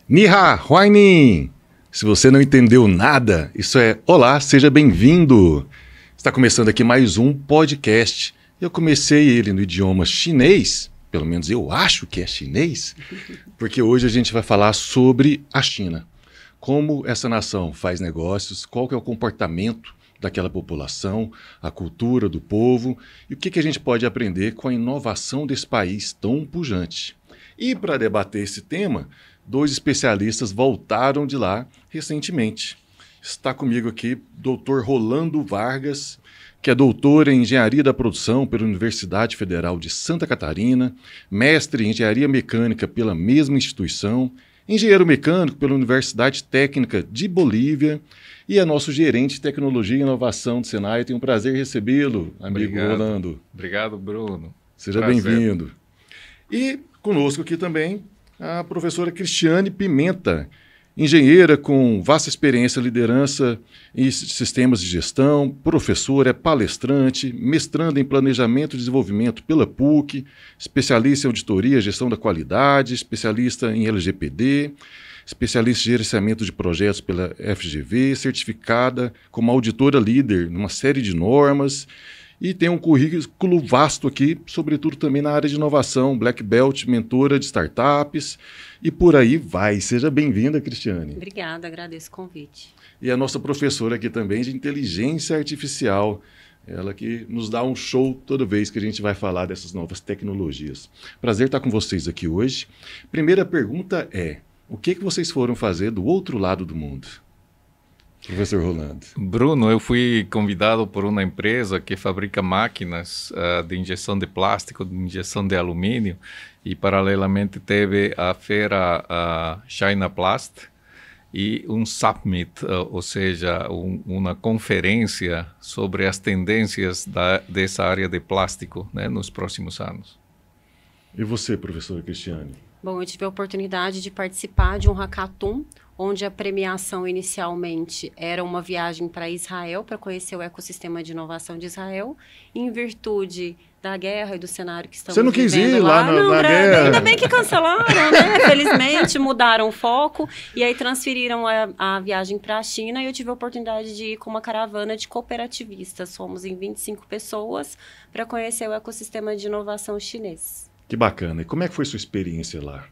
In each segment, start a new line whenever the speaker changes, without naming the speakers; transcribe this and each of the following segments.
Ni hao, huai ni! Se você não entendeu nada, isso é olá, seja bem-vindo! Está começando aqui mais um podcast. Eu comecei ele no idioma chinês, pelo menos eu acho que é chinês, porque hoje a gente vai falar sobre a China. Como essa nação faz negócios, qual que é o comportamento daquela população, a cultura do povo e o que a gente pode aprender com a inovação desse país tão pujante. E para debater esse tema, dois especialistas voltaram de lá recentemente. Está comigo aqui o Dr. Rolando Vargas, que é doutor em Engenharia da Produção pela Universidade Federal de Santa Catarina, mestre em Engenharia Mecânica pela mesma instituição, engenheiro mecânico pela Universidade Técnica de Bolívia e é nosso gerente de Tecnologia e Inovação do Senai. Tenho um prazer em recebê-lo, amigo Rolando.
Obrigado, Bruno.
Seja bem-vindo. E conosco aqui também a professora Cristiane Pimenta, engenheira com vasta experiência em liderança e sistemas de gestão, professora, palestrante, mestranda em Planejamento e Desenvolvimento pela PUC, especialista em auditoria e gestão da qualidade, especialista em LGPD, especialista em gerenciamento de projetos pela FGV, certificada como auditora líder numa série de normas e tem um currículo vasto aqui, sobretudo também na área de inovação, Black Belt, mentora de startups e por aí vai. Seja bem-vinda, Cristiane.
Obrigada, agradeço o convite.
E a nossa professora aqui também de inteligência artificial, ela que nos dá um show toda vez que a gente vai falar dessas novas tecnologias. Prazer estar com vocês aqui hoje. Primeira pergunta é, o que vocês foram fazer do outro lado do mundo? Professor Rolando.
Bruno, eu fui convidado por uma empresa que fabrica máquinas de injeção de plástico, de injeção de alumínio, e paralelamente teve a feira China Plast e um summit, ou seja, uma conferência sobre as tendências dessa área de plástico, né, nos próximos anos.
E você, professora Cristiane?
Bom, eu tive a oportunidade de participar de um hackathon, onde a premiação inicialmente era uma viagem para Israel, para conhecer o ecossistema de inovação de Israel, em virtude da guerra e do cenário que estamos vivendo lá.
Você não quis ir lá na guerra?
Ainda bem que cancelaram, né? Felizmente mudaram o foco e aí transferiram a viagem para a China e eu tive a oportunidade de ir com uma caravana de cooperativistas. Fomos em 25 pessoas para conhecer o ecossistema de inovação chinês.
Que bacana. E como é que foi sua experiência lá?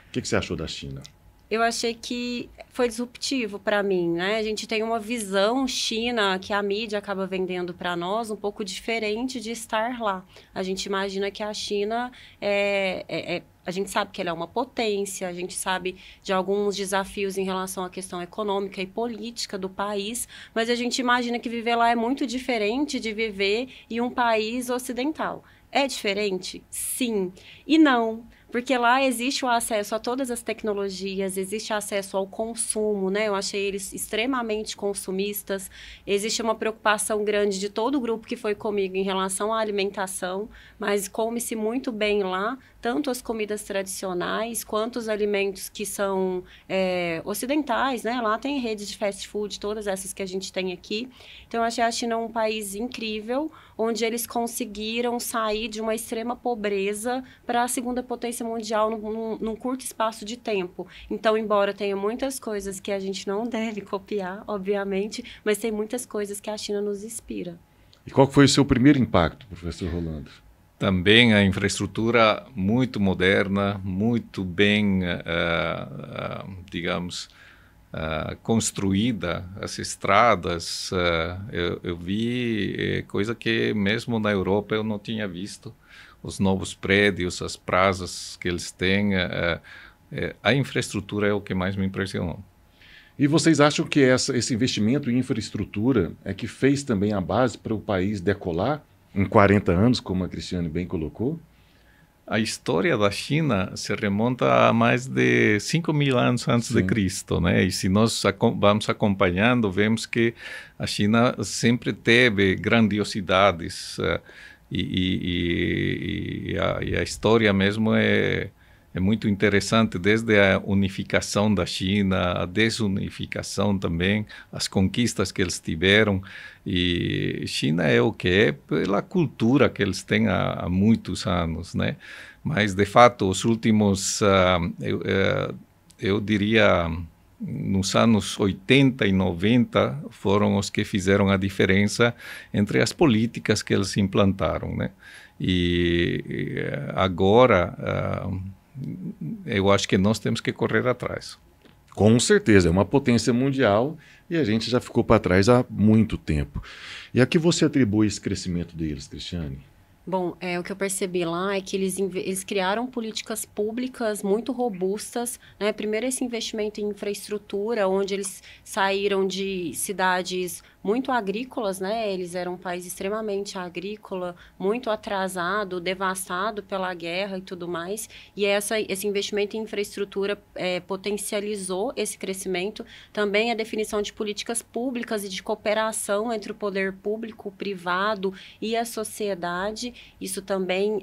O que você achou da China?
Eu achei que foi disruptivo para mim, né? A gente tem uma visão China que a mídia acaba vendendo para nós um pouco diferente de estar lá. A gente imagina que a China a gente sabe que ela é uma potência, a gente sabe de alguns desafios em relação à questão econômica e política do país, mas a gente imagina que viver lá é muito diferente de viver em um país ocidental. É diferente? Sim. E não. Porque lá existe o acesso a todas as tecnologias, existe acesso ao consumo, né? Eu achei eles extremamente consumistas. Existe uma preocupação grande de todo o grupo que foi comigo em relação à alimentação, mas come-se muito bem lá, tanto as comidas tradicionais quanto os alimentos que são ocidentais, né? Lá tem redes de fast food, todas essas que a gente tem aqui. Então, eu achei a China um país incrível, onde eles conseguiram sair de uma extrema pobreza para a segunda potência mundial num curto espaço de tempo. Então, embora tenha muitas coisas que a gente não deve copiar, obviamente, mas tem muitas coisas que a China nos inspira.
E qual foi o seu primeiro impacto, professor Rolando?
Também a infraestrutura muito moderna, muito bem, digamos, construída, as estradas, eu vi coisa que mesmo na Europa eu não tinha visto, os novos prédios, as praças que eles têm, a infraestrutura é o que mais me impressionou.
E vocês acham que esse investimento em infraestrutura é que fez também a base para o país decolar em 40 anos, como a Cristiane bem colocou?
A história da China se remonta a mais de 5.000 anos antes de Cristo, né? E se nós vamos acompanhando, vemos que a China sempre teve grandiosidades e a história mesmo é é muito interessante, desde a unificação da China, a desunificação também, as conquistas que eles tiveram. E China é o que é pela cultura que eles têm há muitos anos, né? Mas, de fato, os últimos, eu diria, nos anos 80 e 90, foram os que fizeram a diferença entre as políticas que eles implantaram, né? E agora, eu acho que nós temos que correr atrás.
Com certeza, é uma potência mundial e a gente já ficou para trás há muito tempo. E a que você atribui esse crescimento deles, Cristiane?
Bom, o que eu percebi lá é que eles criaram políticas públicas muito robustas, né? Primeiro, esse investimento em infraestrutura, onde eles saíram de cidades muito agrícolas, né? Eles eram um país extremamente agrícola, muito atrasado, devastado pela guerra e tudo mais. E esse investimento em infraestrutura potencializou esse crescimento. Também a definição de políticas públicas e de cooperação entre o poder público, o privado e a sociedade. Isso também,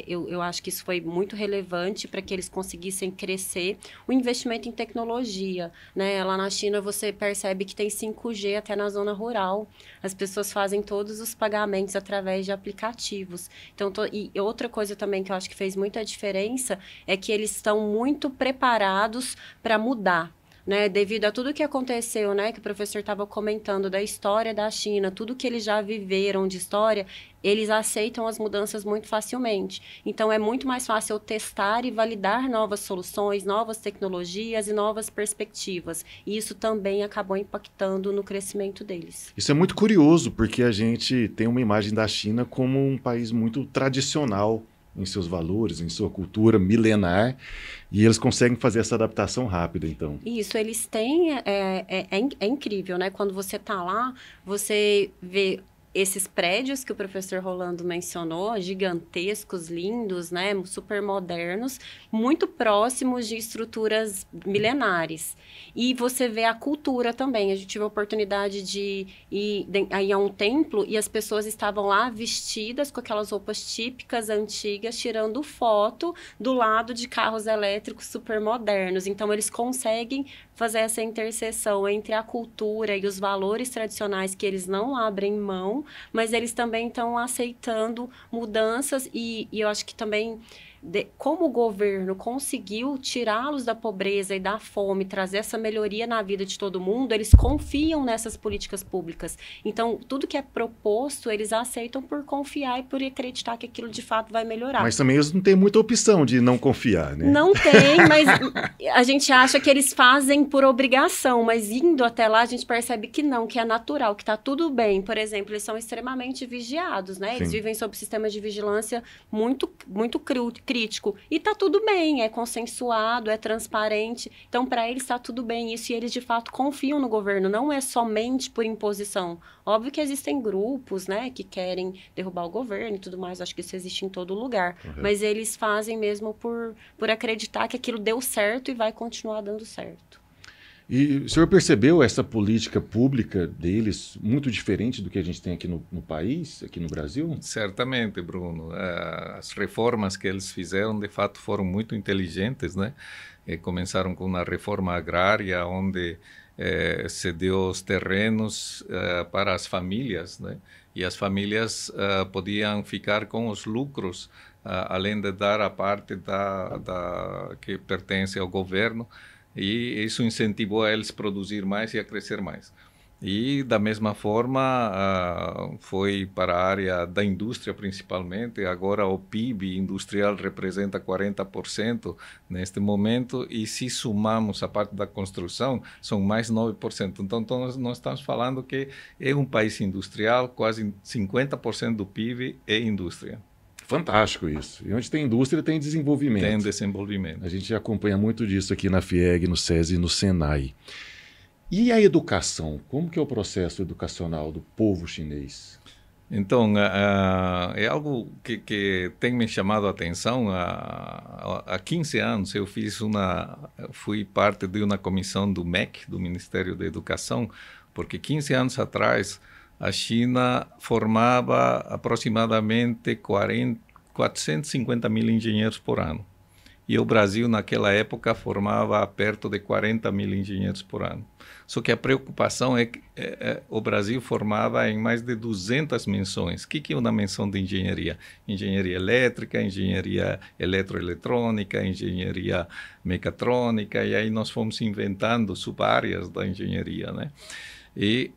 eu acho que isso foi muito relevante para que eles conseguissem crescer. O investimento em tecnologia, né? Lá na China você percebe que tem 5G até na zona rural. As pessoas fazem todos os pagamentos através de aplicativos. Então, e outra coisa também que eu acho que fez muita diferença é que eles estão muito preparados para mudar. Né, devido a tudo que aconteceu, né, que o professor estava comentando da história da China, tudo que eles já viveram de história, eles aceitam as mudanças muito facilmente. Então, é muito mais fácil testar e validar novas soluções, novas tecnologias e novas perspectivas. E isso também acabou impactando no crescimento deles.
Isso é muito curioso, porque a gente tem uma imagem da China como um país muito tradicional em seus valores, em sua cultura milenar, e eles conseguem fazer essa adaptação rápida, então.
Isso, eles têm, é incrível, né? Quando você está lá, você vê esses prédios que o professor Rolando mencionou, gigantescos, lindos, né, super modernos, muito próximos de estruturas milenares. E você vê a cultura também. A gente tive a oportunidade de ir a um templo e as pessoas estavam lá vestidas com aquelas roupas típicas, antigas, tirando foto do lado de carros elétricos super modernos. Então, eles conseguem fazer essa interseção entre a cultura e os valores tradicionais que eles não abrem mão, mas eles também estão aceitando mudanças e eu acho que também como o governo conseguiu tirá-los da pobreza e da fome, trazer essa melhoria na vida de todo mundo, eles confiam nessas políticas públicas. Então, tudo que é proposto, eles aceitam por confiar e por acreditar que aquilo de fato vai melhorar.
Mas também eles não têm muita opção de não confiar, né?
Não tem, mas a gente acha que eles fazem por obrigação, mas indo até lá a gente percebe que não, que é natural, que está tudo bem. Por exemplo, eles são extremamente vigiados, né? Eles vivem sob sistemas de vigilância muito crítico. E tá tudo bem, é consensuado, é transparente. Então, para eles tá tudo bem isso e eles, de fato, confiam no governo. Não é somente por imposição. Óbvio que existem grupos, né, que querem derrubar o governo e tudo mais. Acho que isso existe em todo lugar. Mas eles fazem mesmo por acreditar que aquilo deu certo e vai continuar dando certo.
E o senhor percebeu essa política pública deles muito diferente do que a gente tem aqui no país, aqui no Brasil?
Certamente, Bruno. As reformas que eles fizeram, de fato, foram muito inteligentes, né? Começaram com uma reforma agrária, onde se deu os terrenos para as famílias, né? E as famílias podiam ficar com os lucros, além de dar a parte que pertence ao governo. E isso incentivou a eles a produzir mais e a crescer mais. E, da mesma forma, foi para a área da indústria, principalmente. Agora, o PIB industrial representa 40% neste momento, e se sumarmos a parte da construção, são mais 9%. Então, nós estamos falando que é um país industrial, quase 50% do PIB é indústria.
Fantástico isso. E onde tem indústria, tem desenvolvimento.
Tem desenvolvimento.
A gente acompanha muito disso aqui na FIEG, no SESI e no SENAI. E a educação? Como que é o processo educacional do povo chinês?
Então, é algo que tem me chamado a atenção. Há 15 anos eu fui parte de uma comissão do MEC, do Ministério da Educação, porque 15 anos atrás a China formava aproximadamente 450 mil engenheiros por ano. E o Brasil, naquela época, formava perto de 40 mil engenheiros por ano. Só que a preocupação é que o Brasil formava em mais de 200 menções. O que é uma menção de engenharia? Engenharia elétrica, engenharia eletroeletrônica, engenharia mecatrônica, e aí nós fomos inventando sub-áreas da engenharia, né? E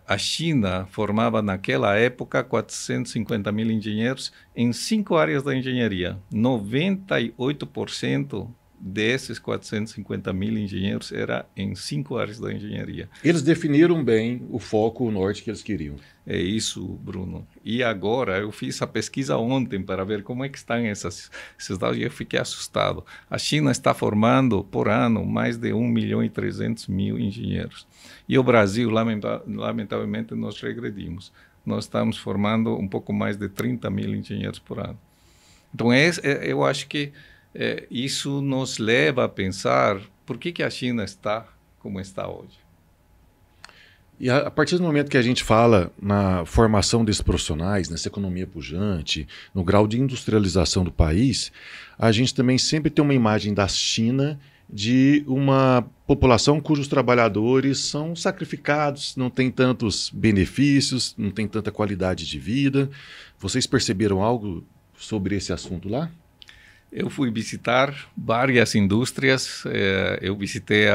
a China formava naquela época 450 mil engenheiros em 5 áreas da engenharia. 98% desses 450 mil engenheiros era em 5 áreas da engenharia.
Eles definiram bem o foco, o norte que eles queriam.
É isso, Bruno. E agora, eu fiz a pesquisa ontem para ver como é que estão esses dados e eu fiquei assustado. A China está formando, por ano, mais de 1.300.000 engenheiros. E o Brasil, lamentavelmente, nós regredimos. Nós estamos formando um pouco mais de 30 mil engenheiros por ano. Então, eu acho que isso nos leva a pensar por que a China está como está hoje.
E a partir do momento que a gente fala na formação desses profissionais, nessa economia pujante, no grau de industrialização do país, a gente também sempre tem uma imagem da China de uma população cujos trabalhadores são sacrificados, não tem tantos benefícios, não tem tanta qualidade de vida. Vocês perceberam algo sobre esse assunto lá?
Eu fui visitar várias indústrias. Eu visitei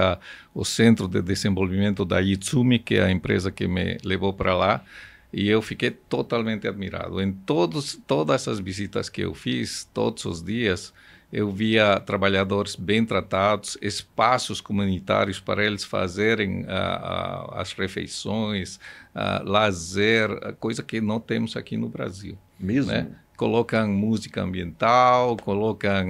o Centro de Desenvolvimento da Itsumi, que é a empresa que me levou para lá, e eu fiquei totalmente admirado. Em todas essas visitas que eu fiz, todos os dias, eu via trabalhadores bem tratados, espaços comunitários para eles fazerem as refeições, lazer, coisa que não temos aqui no Brasil.
Mesmo?
Né? Colocam música ambiental, colocam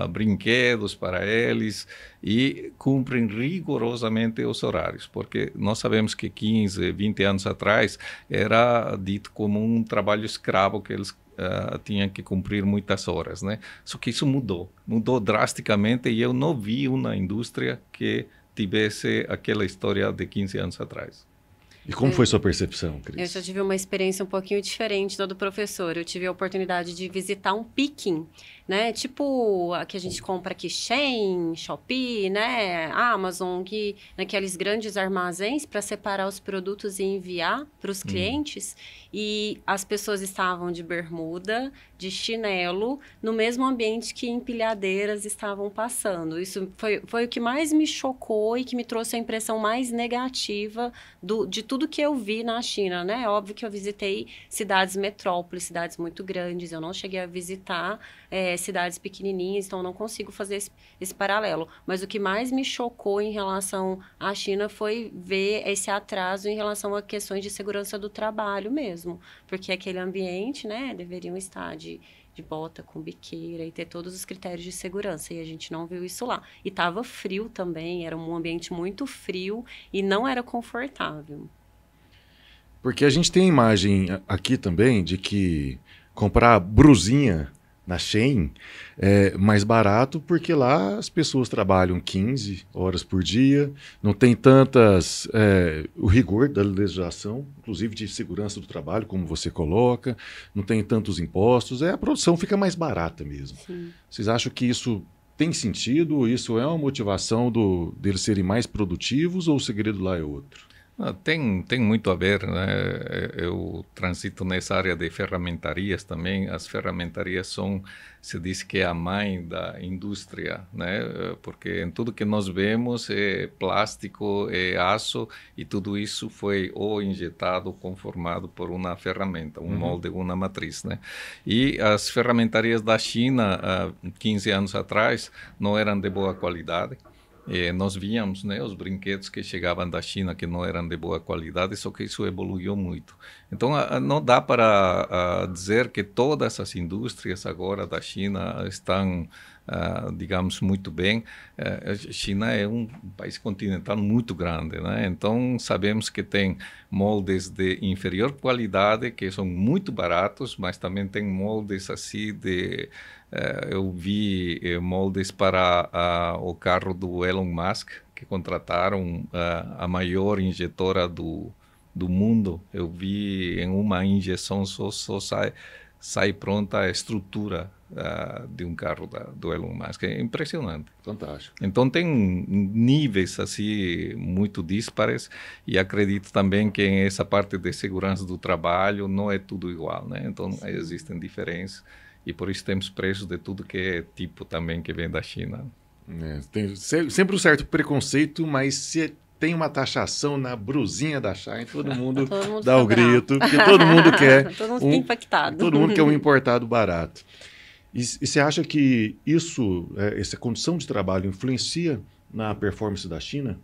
brinquedos para eles e cumprem rigorosamente os horários, porque nós sabemos que 15, 20 anos atrás era dito como um trabalho escravo que eles tinham que cumprir muitas horas, né? Só que isso mudou drasticamente e eu não vi uma indústria que tivesse aquela história de 15 anos atrás.
E como foi sua percepção, Cris?
Eu já tive uma experiência um pouquinho diferente da do professor. Eu tive a oportunidade de visitar um picking, né? Tipo a que a gente compra aqui, Shein, Shopee, né? Amazon, naqueles grandes armazéns para separar os produtos e enviar para os clientes. E as pessoas estavam de bermuda, de chinelo, no mesmo ambiente que empilhadeiras estavam passando. Isso foi o que mais me chocou e que me trouxe a impressão mais negativa de tudo que eu vi na China, né? Óbvio que eu visitei cidades metrópoles, cidades muito grandes. Eu não cheguei a visitar cidades pequenininhas, então eu não consigo fazer esse paralelo. Mas o que mais me chocou em relação à China foi ver esse atraso em relação a questões de segurança do trabalho mesmo. Porque aquele ambiente, né, deveriam estar de bota com biqueira e ter todos os critérios de segurança. E a gente não viu isso lá. E estava frio também, era um ambiente muito frio e não era confortável.
Porque a gente tem a imagem aqui também de que comprar brusinha na Shein é mais barato porque lá as pessoas trabalham 15 horas por dia, não tem o rigor da legislação, inclusive de segurança do trabalho, como você coloca, não tem tantos impostos, a produção fica mais barata mesmo. Sim. Vocês acham que isso tem sentido? Isso é uma motivação deles serem mais produtivos ou o segredo lá é outro?
Tem muito a ver, né? Eu transito nessa área de ferramentarias também. As ferramentarias se diz que é a mãe da indústria, né? Porque em tudo que nós vemos é plástico, é aço e tudo isso foi ou injetado, conformado por uma ferramenta, um molde, uma matriz, né? E as ferramentarias da China, 15 anos atrás, não eram de boa qualidade. Nós víamos, né, os brinquedos que chegavam da China que não eram de boa qualidade, só que isso evoluiu muito. Então, não dá para dizer que todas essas indústrias agora da China estão, digamos, muito bem. A China é um país continental muito grande, né? Então, sabemos que tem moldes de inferior qualidade, que são muito baratos, mas também tem moldes assim de... eu vi moldes para o carro do Elon Musk, que contrataram a maior injetora do mundo. Eu vi em uma injeção só sai sai pronta a estrutura de um carro do Elon Musk. É impressionante.
Fantástico.
Então tem níveis assim muito dispares e acredito também que essa parte de segurança do trabalho não é tudo igual, né? Então existem diferenças e por isso temos preços de tudo que é tipo também que vem da China.
Tem sempre um certo preconceito, mas se tem uma taxação na brusinha da Shine, todo mundo dá o grito, porque todo mundo quer
todo mundo fica impactado.
Todo mundo quer um importado barato. E você acha que isso, essa condição de trabalho, influencia na performance da China?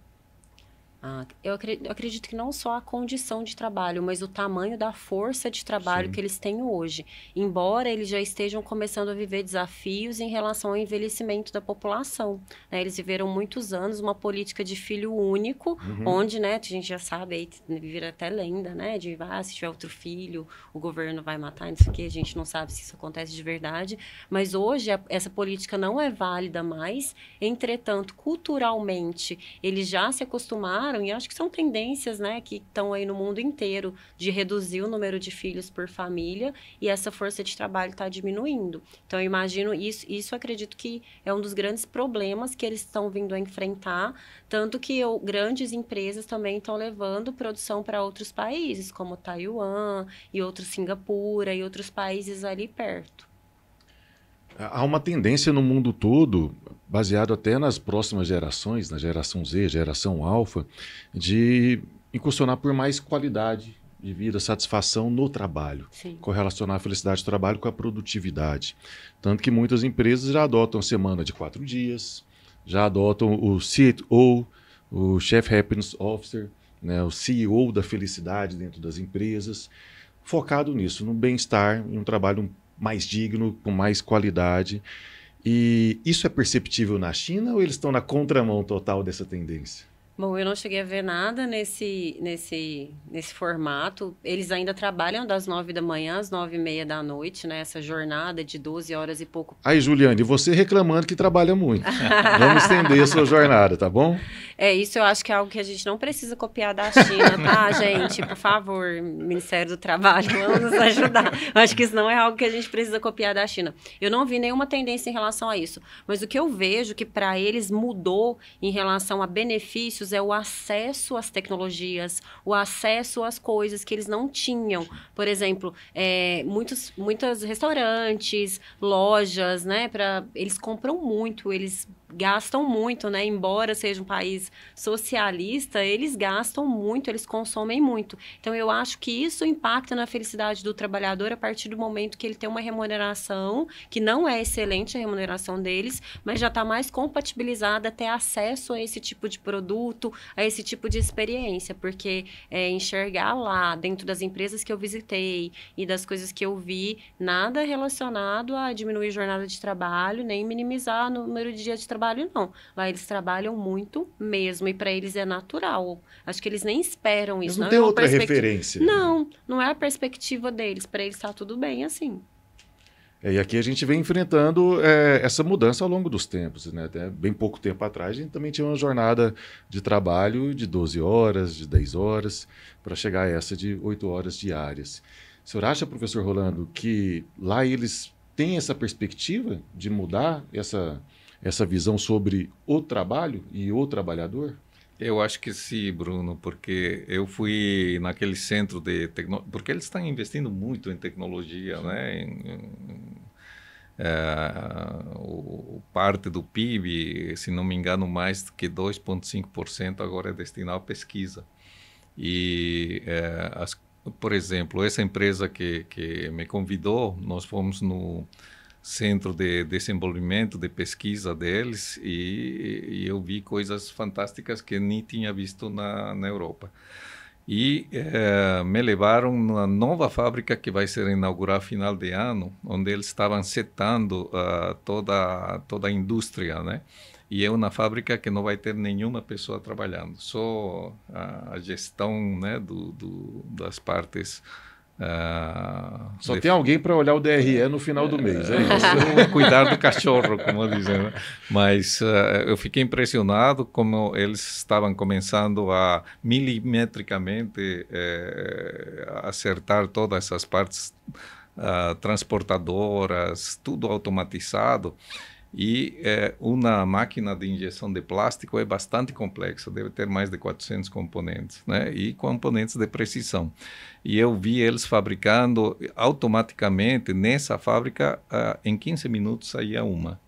Eu acredito que não só a condição de trabalho, mas o tamanho da força de trabalho que eles têm hoje. Embora eles já estejam começando a viver desafios em relação ao envelhecimento da população, né? Eles viveram muitos anos uma política de filho único, onde, né, a gente já sabe, aí vira até lenda, né, de se tiver outro filho, o governo vai matar, não sei o quê, a gente não sabe se isso acontece de verdade. Mas hoje essa política não é válida mais, entretanto, culturalmente, eles já se acostumaram. E acho que são tendências, né, que estão aí no mundo inteiro de reduzir o número de filhos por família e essa força de trabalho está diminuindo. Então, eu imagino isso acredito que é um dos grandes problemas que eles estão vindo a enfrentar, tanto que grandes empresas também estão levando produção para outros países, como Taiwan e outros Singapura e outros países ali perto.
Há uma tendência no mundo todo, baseado até nas próximas gerações, na geração Z, geração Alfa, de incursionar por mais qualidade de vida, satisfação no trabalho. Sim. Correlacionar a felicidade do trabalho com a produtividade. Tanto que muitas empresas já adotam a semana de 4 dias, já adotam o CHO, o Chief Happiness Officer, né, o CEO da felicidade dentro das empresas, focado nisso, no bem-estar, em um trabalho mais digno, com mais qualidade. E isso é perceptível na China ou eles estão na contramão total dessa tendência?
Bom, eu não cheguei a ver nada nesse formato. Eles ainda trabalham das 9 da manhã às 9h30 da noite, né? Essa jornada de 12 horas e pouco.
Aí, Juliane, você reclamando que trabalha muito. Vamos estender a sua jornada, tá bom?
Isso eu acho que é algo que a gente não precisa copiar da China, tá, gente? Por favor, Ministério do Trabalho, vamos nos ajudar. Eu acho que isso não é algo que a gente precisa copiar da China. Eu não vi nenhuma tendência em relação a isso. Mas o que eu vejo que para eles mudou em relação a benefícios é o acesso às tecnologias, o acesso às coisas que eles não tinham. Por exemplo, muitos restaurantes, lojas, né? Eles compram muito, eles gastam muito, né? Embora seja um país socialista, eles gastam muito, eles consomem muito. Então, eu acho que isso impacta na felicidade do trabalhador a partir do momento que ele tem uma remuneração, que não é excelente a remuneração deles, mas já está mais compatibilizada a ter acesso a esse tipo de produto, a esse tipo de experiência, porque enxergar lá, dentro das empresas que eu visitei e das coisas que eu vi, nada relacionado a diminuir a jornada de trabalho, nem minimizar o número de dias de trabalho, não. Lá eles trabalham muito mesmo, e para eles é natural. Acho que eles nem esperam isso.
Mas não tem outra referência.
Não, não é a perspectiva deles. Para eles está tudo bem assim.
E aqui a gente vem enfrentando essa mudança ao longo dos tempos, né? Até bem pouco tempo atrás a gente também tinha uma jornada de trabalho de 12 horas, de 10 horas, para chegar a essa de 8 horas diárias. O senhor acha, professor Rolando, que lá eles têm essa perspectiva de mudar essa visão sobre o trabalho e o trabalhador?
Eu acho que sim, Bruno, porque eu fui naquele centro de tecnologia, porque eles estão investindo muito em tecnologia, né? O parte do PIB, se não me engano, mais que 2,5% agora é destinado à pesquisa. E, por exemplo, essa empresa que me convidou, nós fomos no centro de desenvolvimento, de pesquisa deles, e eu vi coisas fantásticas que nem tinha visto na Europa. E me levaram numa nova fábrica que vai ser inaugurada final de ano, onde eles estavam setando toda a indústria, né? E é uma fábrica que não vai ter nenhuma pessoa trabalhando, só a gestão, né, das partes.
Só tem alguém para olhar o DRE no final do mês, é isso?
Cuidar do cachorro, como dizem, né? Mas eu fiquei impressionado como eles estavam começando a milimetricamente acertar todas essas partes transportadoras, tudo automatizado. E uma máquina de injeção de plástico é bastante complexa, deve ter mais de 400 componentes, né? E componentes de precisão. E eu vi eles fabricando automaticamente nessa fábrica, em 15 minutos saía uma.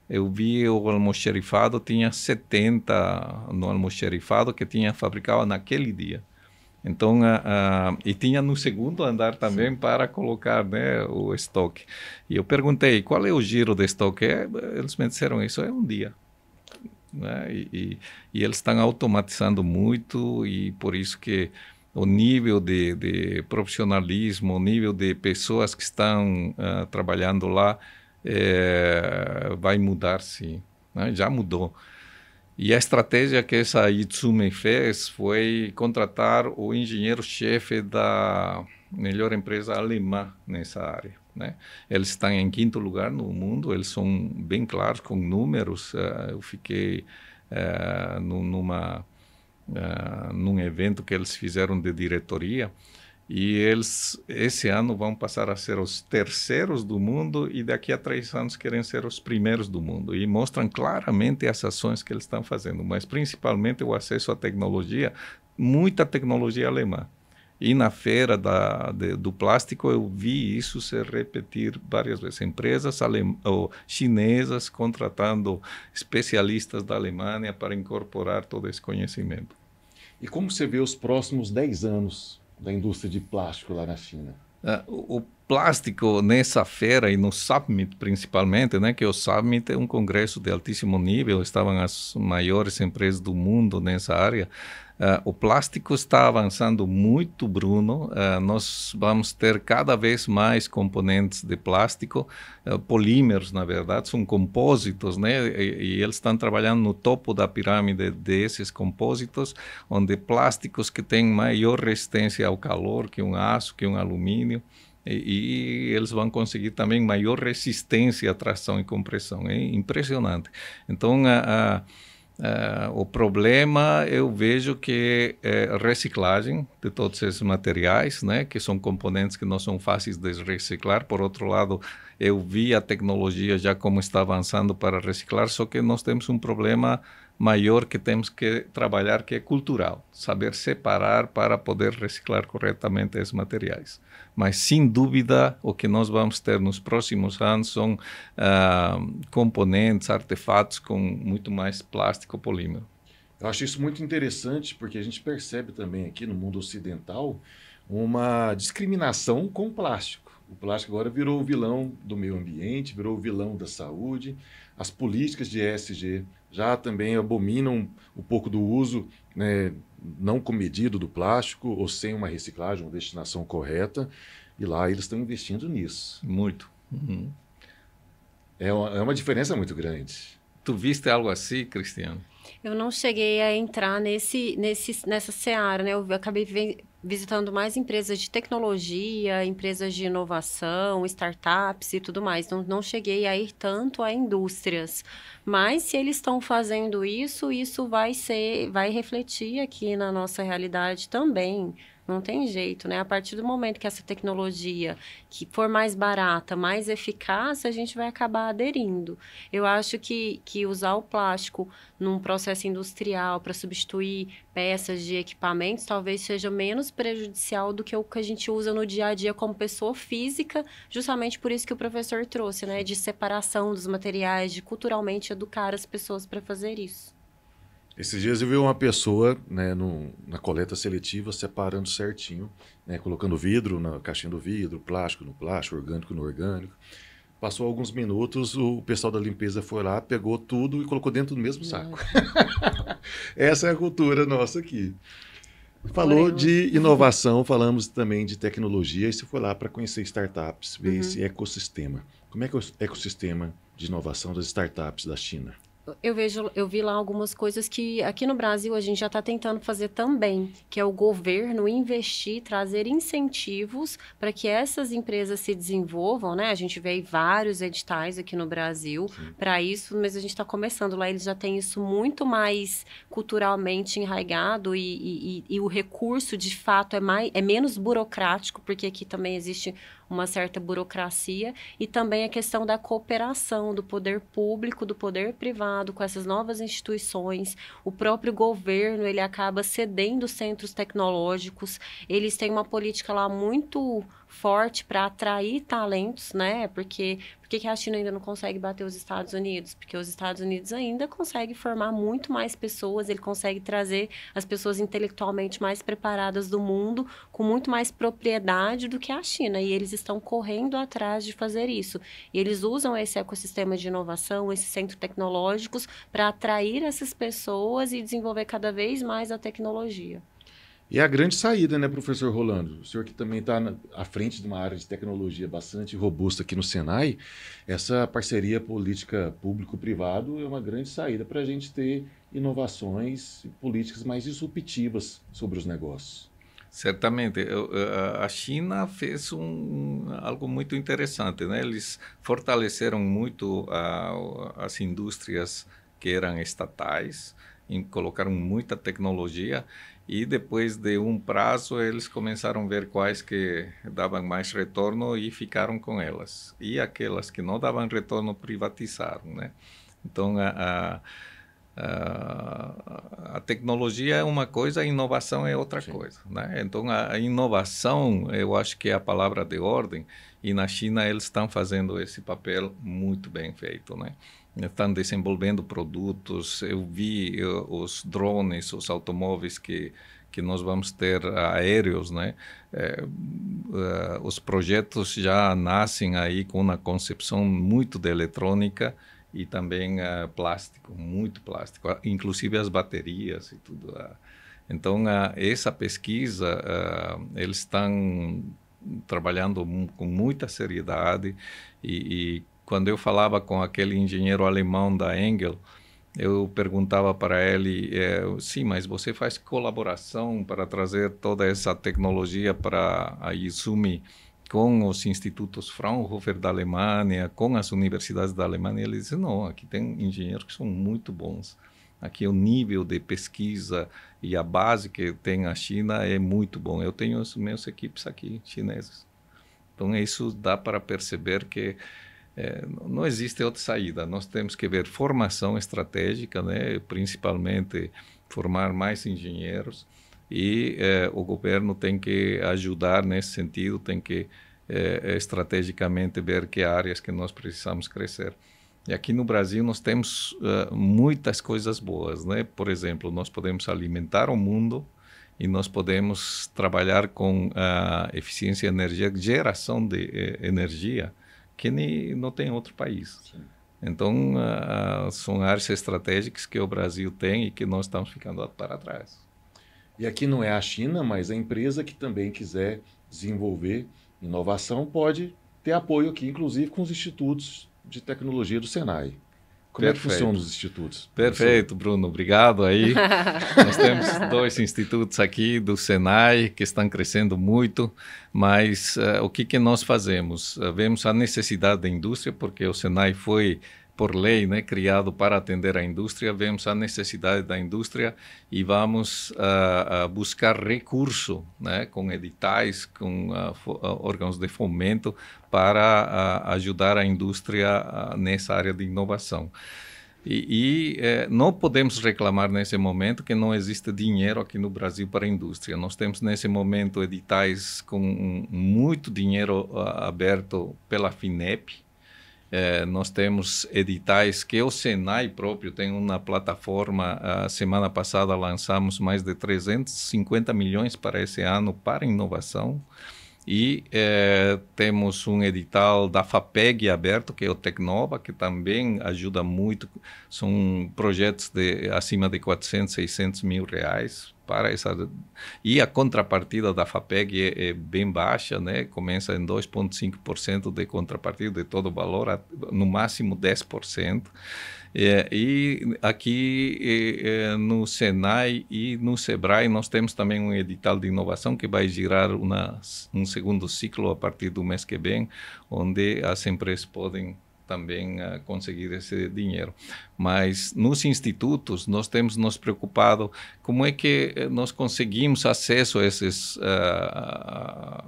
Eu vi o almoxerifado, tinha 70 no almoxerifado que tinha fabricado naquele dia. Então, e tinha no segundo andar também para colocar, né, o estoque. E eu perguntei, qual é o giro de estoque? Eles me disseram, isso é um dia. Né? E eles estão automatizando muito e por isso que o nível de profissionalismo, o nível de pessoas que estão trabalhando lá vai mudar, sim. Né? Já mudou. E a estratégia que essa Itsumi fez foi contratar o engenheiro-chefe da melhor empresa alemã nessa área. Né? Eles estão em 5º lugar no mundo, eles são bem claros com números. Eu fiquei num evento que eles fizeram de diretoria, e eles, esse ano, vão passar a ser os 3º do mundo e daqui a 3 anos querem ser os 1º do mundo. E mostram claramente as ações que eles estão fazendo, mas principalmente o acesso à tecnologia, muita tecnologia alemã. E na feira do plástico eu vi isso se repetir várias vezes. Empresas chinesas contratando especialistas da Alemanha para incorporar todo esse conhecimento.
E como você vê os próximos 10 anos da indústria de plástico lá na China?
O plástico nessa feira e no Summit principalmente, né, que o Summit é um congresso de altíssimo nível, estavam as maiores empresas do mundo nessa área. O plástico está avançando muito, Bruno. Nós vamos ter cada vez mais componentes de plástico, polímeros, na verdade, são compósitos, né? E eles estão trabalhando no topo da pirâmide desses compósitos, onde plásticos que têm maior resistência ao calor que um aço, que um alumínio, e eles vão conseguir também maior resistência à tração e compressão. É impressionante. Então, o problema eu vejo que é a reciclagem de todos esses materiais, né, que são componentes que não são fáceis de reciclar. Por outro lado, eu vi a tecnologia já como está avançando para reciclar, só que nós temos um problema maior que temos que trabalhar, que é cultural, saber separar para poder reciclar corretamente esses materiais. Mas, sem dúvida, o que nós vamos ter nos próximos anos são componentes, artefatos com muito mais plástico polímero.
Eu acho isso muito interessante, porque a gente percebe também aqui no mundo ocidental uma discriminação com o plástico. O plástico agora virou o vilão do meio ambiente, virou o vilão da saúde. As políticas de ESG já também abominam um pouco do uso, né, não comedido do plástico ou sem uma reciclagem, uma destinação correta. E lá eles estão investindo nisso.
Muito. Uhum.
É uma diferença muito grande.
Tu viste algo assim, Cristiano?
Eu não cheguei a entrar nessa seara, né? Eu acabei visitando mais empresas de tecnologia, empresas de inovação, startups e tudo mais. Não cheguei a ir tanto a indústrias. Mas se eles estão fazendo isso vai refletir aqui na nossa realidade também. Não tem jeito, né? A partir do momento que essa tecnologia que for mais barata, mais eficaz, a gente vai acabar aderindo. Eu acho que usar o plástico num processo industrial para substituir peças de equipamentos talvez seja menos prejudicial do que o que a gente usa no dia a dia como pessoa física, justamente por isso que o professor trouxe, né? De separação dos materiais, de culturalmente educar as pessoas para fazer isso.
Esses dias eu vi uma pessoa, né, na coleta seletiva separando certinho, né, colocando vidro na caixinha do vidro, plástico no plástico, orgânico no orgânico. Passou alguns minutos, o pessoal da limpeza foi lá, pegou tudo e colocou dentro do mesmo saco. Essa é a cultura nossa aqui. Falou de inovação, falamos também de tecnologia, e você foi lá para conhecer startups, ver esse ecossistema. Como é que é o ecossistema de inovação das startups da China?
Eu vi lá algumas coisas que aqui no Brasil a gente já está tentando fazer também, que é o governo investir, trazer incentivos para que essas empresas se desenvolvam, né? A gente vê aí vários editais aqui no Brasil para isso, mas a gente está começando lá, eles já têm isso muito mais culturalmente enraizado e o recurso, de fato, é menos burocrático, porque aqui também existe uma certa burocracia, e também a questão da cooperação do poder público, do poder privado com essas novas instituições. O próprio governo, ele acaba cedendo centros tecnológicos, eles têm uma política lá muito forte para atrair talentos, né? Porque por que a China ainda não consegue bater os Estados Unidos? Porque os Estados Unidos ainda consegue formar muito mais pessoas, ele consegue trazer as pessoas intelectualmente mais preparadas do mundo com muito mais propriedade do que a China, e eles estão correndo atrás de fazer isso. E eles usam esse ecossistema de inovação, esses centros tecnológicos, para atrair essas pessoas e desenvolver cada vez mais a tecnologia.
E a grande saída, né, professor Rolando? O senhor que também está à frente de uma área de tecnologia bastante robusta aqui no Senai, essa parceria política público-privado é uma grande saída para a gente ter inovações e políticas mais disruptivas sobre os negócios.
Certamente. A China fez algo muito interessante, né? Eles fortaleceram muito as indústrias que eram estatais, colocaram muita tecnologia, e depois de um prazo eles começaram a ver quais que davam mais retorno e ficaram com elas. E aquelas que não davam retorno privatizaram, né? Então a tecnologia é uma coisa, a inovação é outra Sim. coisa, né? Então a inovação, eu acho que é a palavra de ordem, e na China eles estão fazendo esse papel muito bem feito, né? Estão desenvolvendo produtos. Eu vi os drones, os automóveis que nós vamos ter aéreos, né? Os projetos já nascem aí com uma concepção muito de eletrônica e também plástico, muito plástico, inclusive as baterias e tudo. Então, essa pesquisa, eles estão trabalhando com muita seriedade, e quando eu falava com aquele engenheiro alemão da Engel, eu perguntava para ele, sim, mas você faz colaboração para trazer toda essa tecnologia para a Izumi com os institutos Fraunhofer da Alemanha, com as universidades da Alemanha? Ele disse, não, aqui tem engenheiros que são muito bons. Aqui o nível de pesquisa e a base que tem a China é muito bom. Eu tenho os meus equipes aqui chineses. Então, isso dá para perceber que não existe outra saída. Nós temos que ver formação estratégica, né? Principalmente formar mais engenheiros, e o governo tem que ajudar nesse sentido, tem que estrategicamente ver que áreas que nós precisamos crescer. E aqui no Brasil nós temos muitas coisas boas, né? Por exemplo, nós podemos alimentar o mundo, e nós podemos trabalhar com a eficiência energética, geração de energia, que não tem outro país. Sim. Então, são áreas estratégicas que o Brasil tem e que nós estamos ficando para trás.
E aqui não é a China, mas a empresa que também quiser desenvolver inovação pode ter apoio aqui, inclusive com os institutos de tecnologia do Senai. Como é que funcionam os institutos?
Perfeito, Bruno. Obrigado aí. Nós temos 2 institutos aqui do Senai que estão crescendo muito, mas o que nós fazemos? Vemos a necessidade da indústria, porque o Senai foi, por lei, né, criado para atender a indústria. Vemos a necessidade da indústria e vamos buscar recurso, né, com editais, com órgãos de fomento, para ajudar a indústria nessa área de inovação. E não podemos reclamar nesse momento que não existe dinheiro aqui no Brasil para a indústria. Nós temos nesse momento editais com muito dinheiro aberto pela FINEP. Nós temos editais que o Senai próprio tem uma plataforma. A semana passada lançamos mais de 350 milhões para esse ano para inovação. E temos um edital da FAPEG aberto, que é o Tecnova, que também ajuda muito. São projetos de acima de 400, 600 mil reais para essa. E a contrapartida da FAPEG é bem baixa, né? Começa em 2,5% de contrapartida de todo o valor, no máximo 10%. E aqui no Senai e no Sebrae nós temos também um edital de inovação que vai girar um segundo ciclo a partir do mês que vem, onde as empresas podem também conseguir esse dinheiro. Mas nos institutos nós temos nos preocupado como é que nós conseguimos acesso a esses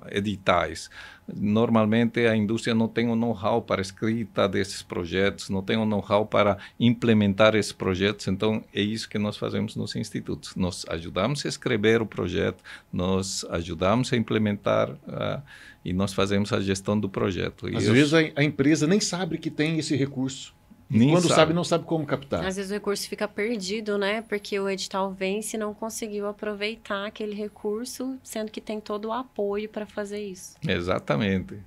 editais. Normalmente a indústria não tem o know-how para a escrita desses projetos, não tem o know-how para implementar esses projetos, então é isso que nós fazemos nos institutos. Nós ajudamos a escrever o projeto, nós ajudamos a implementar e nós fazemos a gestão do projeto.
Às vezes a empresa nem sabe que tem esse recurso. Quando sabe, não sabe como captar.
Às vezes o recurso fica perdido, né? Porque o edital vence e não conseguiu aproveitar aquele recurso, sendo que tem todo o apoio para fazer isso.
Exatamente.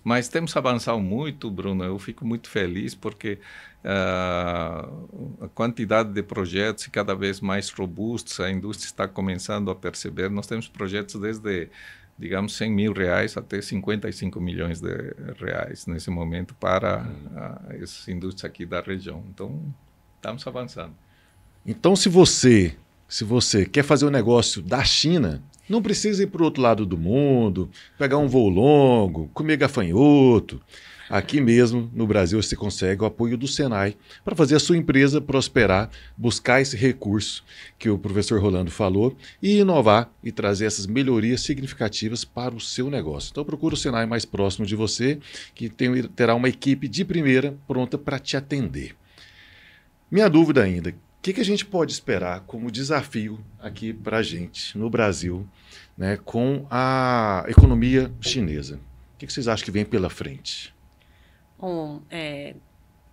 Mas temos avançado muito, Bruno. Eu fico muito feliz porque a quantidade de projetos é cada vez mais robustos, a indústria está começando a perceber. Nós temos projetos desde, digamos, R$100 mil até 55 milhões de reais nesse momento para essas indústrias aqui da região. Então, estamos avançando.
Então, se você quer fazer um negócio da China, não precisa ir para o outro lado do mundo, pegar um voo longo, comer gafanhoto. Aqui mesmo, no Brasil, você consegue o apoio do Senai para fazer a sua empresa prosperar, buscar esse recurso que o professor Rolando falou e inovar e trazer essas melhorias significativas para o seu negócio. Então, procura o Senai mais próximo de você, que terá uma equipe de primeira pronta para te atender. Minha dúvida ainda, o que a gente pode esperar como desafio aqui para a gente, no Brasil, né, com a economia chinesa? O que vocês acham que vem pela frente?
Bom,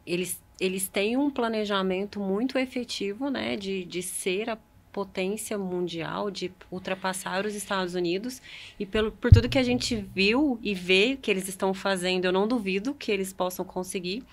eles têm um planejamento muito efetivo, né, de ser a potência mundial, de ultrapassar os Estados Unidos, e por tudo que a gente viu e vê que eles estão fazendo, eu não duvido que eles possam conseguir.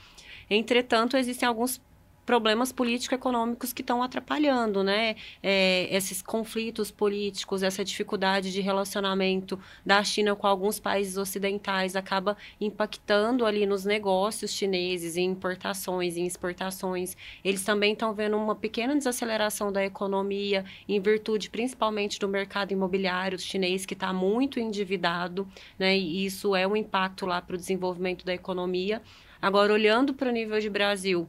Entretanto, existem alguns problemas político-econômicos que estão atrapalhando, né? Esses conflitos políticos, essa dificuldade de relacionamento da China com alguns países ocidentais acaba impactando ali nos negócios chineses, em importações, em exportações. Eles também estão vendo uma pequena desaceleração da economia, em virtude principalmente do mercado imobiliário chinês, que está muito endividado, né? E isso é um impacto lá para o desenvolvimento da economia. Agora, olhando para o nível de Brasil,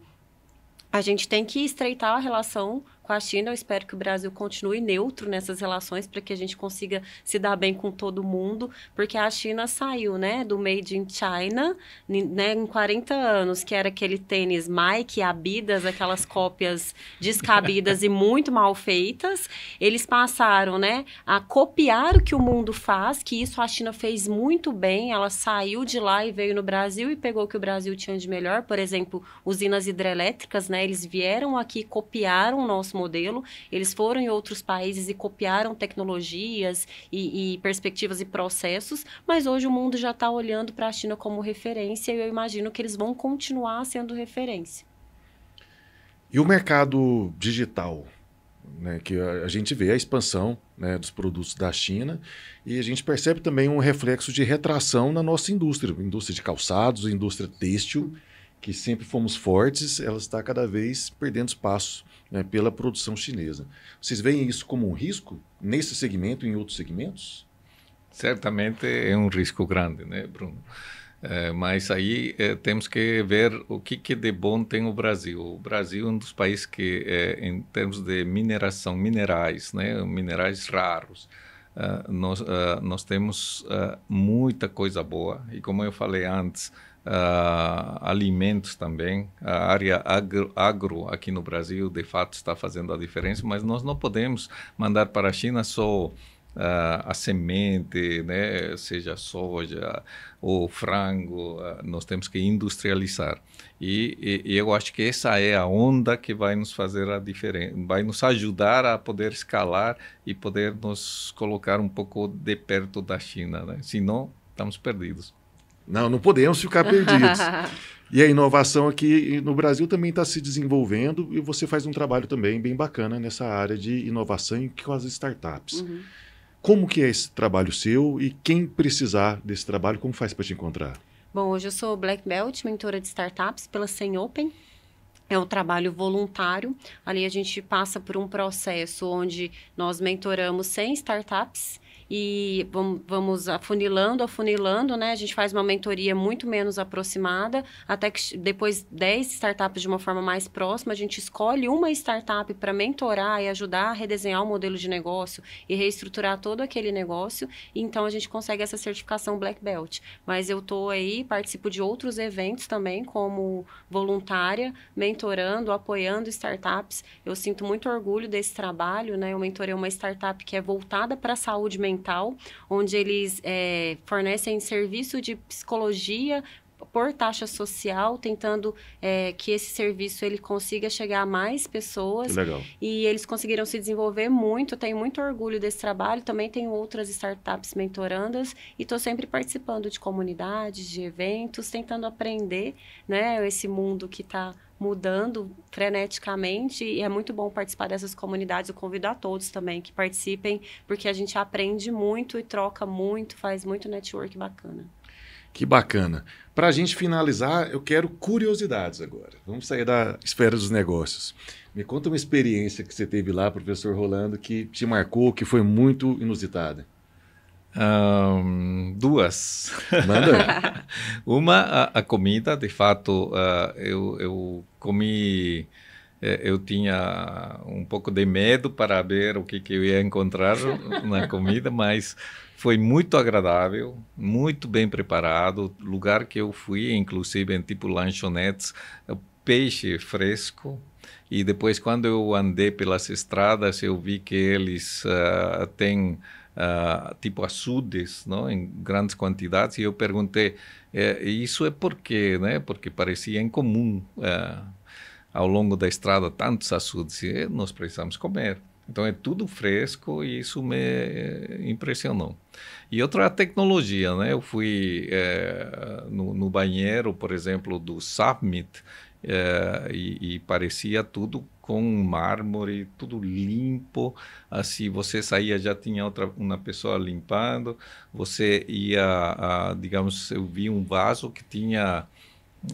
a gente tem que estreitar a relação com a China. Eu espero que o Brasil continue neutro nessas relações para que a gente consiga se dar bem com todo mundo, porque a China saiu, né, do Made in China, né, em 40 anos, que era aquele tênis Nike, Adidas, aquelas cópias descabidas e muito mal feitas. Eles passaram, né, a copiar o que o mundo faz, que isso a China fez muito bem. Ela saiu de lá e veio no Brasil e pegou o que o Brasil tinha de melhor, por exemplo, usinas hidrelétricas, né, eles vieram aqui, copiaram o nosso modelo, eles foram em outros países e copiaram tecnologias e perspectivas e processos, mas hoje o mundo já está olhando para a China como referência e eu imagino que eles vão continuar sendo referência.
E o mercado digital, né, que a gente vê a expansão, né, dos produtos da China e a gente percebe também um reflexo de retração na nossa indústria de calçados, indústria têxtil, que sempre fomos fortes, ela está cada vez perdendo espaço, né, pela produção chinesa. Vocês veem isso como um risco nesse segmento e em outros segmentos?
Certamente é um risco grande, né, Bruno? Mas aí temos que ver o que de bom tem o Brasil. O Brasil é um dos países que, em termos de mineração, minerais, né, minerais raros, nós temos muita coisa boa. E como eu falei antes, alimentos também, a área agro aqui no Brasil de fato está fazendo a diferença, mas nós não podemos mandar para a China só a semente, né, seja soja ou frango, nós temos que industrializar. E eu acho que essa é a onda que vai nos fazer a diferença, vai nos ajudar a poder escalar e poder nos colocar um pouco de perto da China, né? Senão, estamos perdidos.
Não podemos ficar perdidos. E a inovação aqui no Brasil também está se desenvolvendo e você faz um trabalho também bem bacana nessa área de inovação e com as startups.
Uhum.
Como que é esse trabalho seu e quem precisar desse trabalho, como faz para te encontrar?
Bom, hoje eu sou Black Belt, mentora de startups pela Sen Open. É um trabalho voluntário. Ali a gente passa por um processo onde nós mentoramos 100 startups e vamos afunilando, né? A gente faz uma mentoria muito menos aproximada, até que depois 10 startups de uma forma mais próxima, a gente escolhe uma startup para mentorar e ajudar a redesenhar o modelo de negócio e reestruturar todo aquele negócio, e então a gente consegue essa certificação Black Belt. Mas eu estou aí, participo de outros eventos também, como voluntária, mentorando, apoiando startups. Eu sinto muito orgulho desse trabalho, né? Eu mentorei uma startup que é voltada para a saúde mental, onde eles fornecem serviço de psicologia por taxa social, tentando que esse serviço ele consiga chegar a mais pessoas.
Que legal.
E eles conseguiram se desenvolver muito. Eu tenho muito orgulho desse trabalho. Também tenho outras startups mentorandas e estou sempre participando de comunidades, de eventos, tentando aprender, né, esse mundo que está mudando freneticamente, e é muito bom participar dessas comunidades. Eu convido a todos também que participem, porque a gente aprende muito e troca muito, faz muito network bacana.
Que bacana. Para a gente finalizar, eu quero curiosidades agora. Vamos sair da esfera dos negócios. Me conta uma experiência que você teve lá, professor Rolando, que te marcou, que foi muito inusitada.
Duas.
Manda.
Uma, a comida, de fato, eu comi, eu tinha um pouco de medo para ver o que eu ia encontrar na comida, mas foi muito agradável, muito bem preparado. Lugar que eu fui, inclusive em tipo lanchonetes, peixe fresco. E depois, quando eu andei pelas estradas, eu vi que eles têm tipo açudes, não? Em grandes quantidades, e eu perguntei, isso é por quê, né? Porque parecia incomum ao longo da estrada tantos açudes, e nós precisamos comer. Então é tudo fresco e isso me impressionou. E outra tecnologia, né? Eu fui no banheiro, por exemplo, do Summit, e parecia tudo com mármore, tudo limpo. Assim, você saía, já tinha uma pessoa limpando. Você ia, digamos, eu vi um vaso que tinha,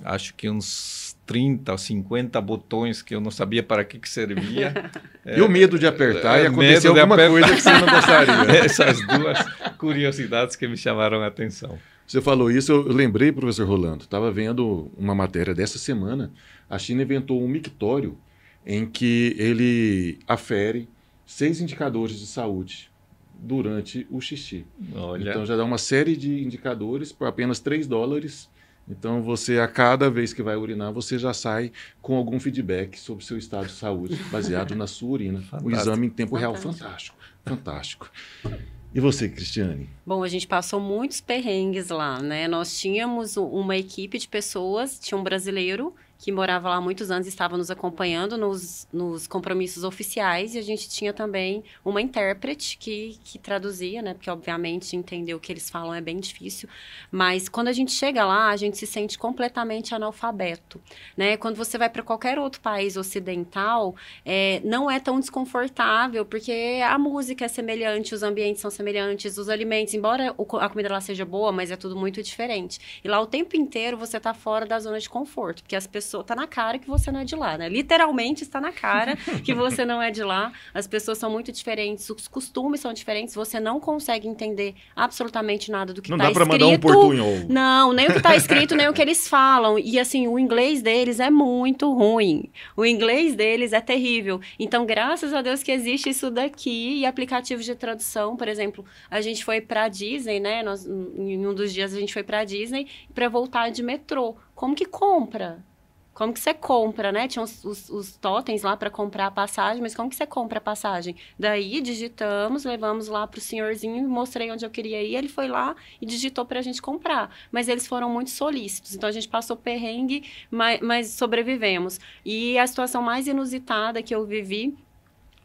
acho que uns 30 ou 50 botões que eu não sabia para que servia.
E o medo de apertar e acontecer alguma coisa que você não gostaria.
Essas duas curiosidades que me chamaram a atenção.
Você falou isso, eu lembrei, professor Rolando, estava vendo uma matéria dessa semana. A China inventou um mictório em que ele afere 6 indicadores de saúde durante o xixi.
Olha.
Então já dá uma série de indicadores por apenas $3. Então você, a cada vez que vai urinar, você já sai com algum feedback sobre o seu estado de saúde, baseado na sua urina.
Fantástico.
O exame em tempo real. Fantástico, fantástico. E você, Cristiane?
Bom, a gente passou muitos perrengues lá, né? Nós tínhamos uma equipe de pessoas, tinha um brasileiro que morava lá há muitos anos e estava nos acompanhando nos compromissos oficiais, e a gente tinha também uma intérprete que traduzia, né? Porque, obviamente, entender o que eles falam é bem difícil. Mas, quando a gente chega lá, a gente se sente completamente analfabeto, né? Quando você vai para qualquer outro país ocidental, não é tão desconfortável, porque a música é semelhante, os ambientes são semelhantes, os alimentos, embora a comida lá seja boa, mas é tudo muito diferente. E lá, o tempo inteiro, você tá fora da zona de conforto, porque as pessoas tá na cara que você não é de lá, né? Literalmente está na cara que você não é de lá. As pessoas são muito diferentes, os costumes são diferentes, você não consegue entender absolutamente nada do que tá escrito.
Não dá pra mandar um portunhol.
Não, nem o que tá escrito, nem o que eles falam. E assim, o inglês deles é muito ruim. O inglês deles é terrível. Então, graças a Deus que existe isso daqui, e aplicativos de tradução. Por exemplo, a gente foi pra Disney, né? Em um dos dias a gente foi pra Disney para voltar de metrô. Como que compra? Como que você compra, né? Tinha os totens lá para comprar a passagem, mas como que você compra a passagem? Daí, digitamos, levamos lá pro senhorzinho, mostrei onde eu queria ir, ele foi lá e digitou pra gente comprar. Mas eles foram muito solícitos, então a gente passou perrengue, mas sobrevivemos. E a situação mais inusitada que eu vivi,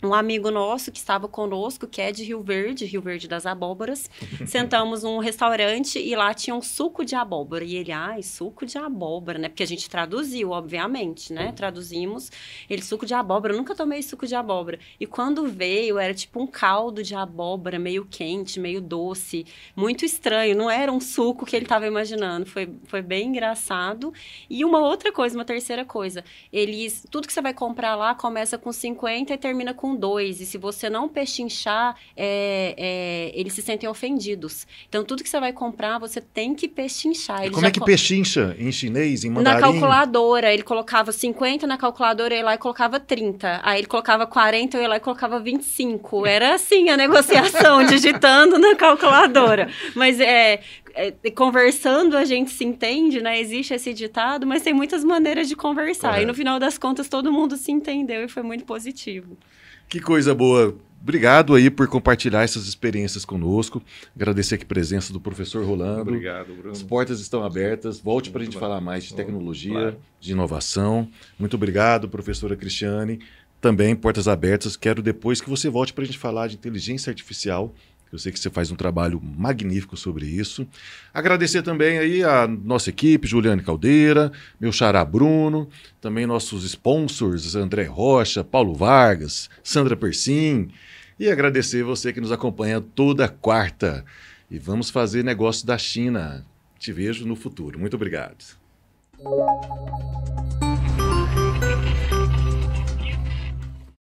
um amigo nosso que estava conosco, que é de Rio Verde das Abóboras, sentamos num restaurante e lá tinha um suco de abóbora. E ele, suco de abóbora, né? Porque a gente traduziu, obviamente, né? Traduzimos. Ele, suco de abóbora. Eu nunca tomei suco de abóbora. E quando veio, era tipo um caldo de abóbora, meio quente, meio doce. Muito estranho. Não era um suco que ele estava imaginando. Foi bem engraçado. E uma outra coisa, uma terceira coisa. Tudo que você vai comprar lá começa com 50 e termina com com 2, e se você não pechinchar, eles se sentem ofendidos. Então, tudo que você vai comprar, você tem que pechinchar.
Como é que pechincha em chinês, em mandarim?
Na calculadora, ele colocava 50 na calculadora, eu ia lá e colocava 30. Aí ele colocava 40, eu ia lá e colocava 25. Era assim a negociação, digitando na calculadora. Mas conversando a gente se entende, né? Existe esse ditado, mas tem muitas maneiras de conversar. E no final das contas, todo mundo se entendeu e foi muito positivo.
Que coisa boa. Obrigado aí por compartilhar essas experiências conosco. Agradecer aqui a presença do professor Rolando.
Obrigado, Bruno.
As portas estão abertas. Volte para a gente falar mais de tecnologia,
claro,
de inovação. Muito obrigado, professora Cristiane. Também portas abertas. Quero depois que você volte para a gente falar de inteligência artificial. Eu sei que você faz um trabalho magnífico sobre isso. Agradecer também aí a nossa equipe, Juliane Caldeira, meu xará Bruno, também nossos sponsors, André Rocha, Paulo Vargas, Sandra Persim. E agradecer você que nos acompanha toda quarta. E vamos fazer negócio da China. Te vejo no futuro. Muito obrigado.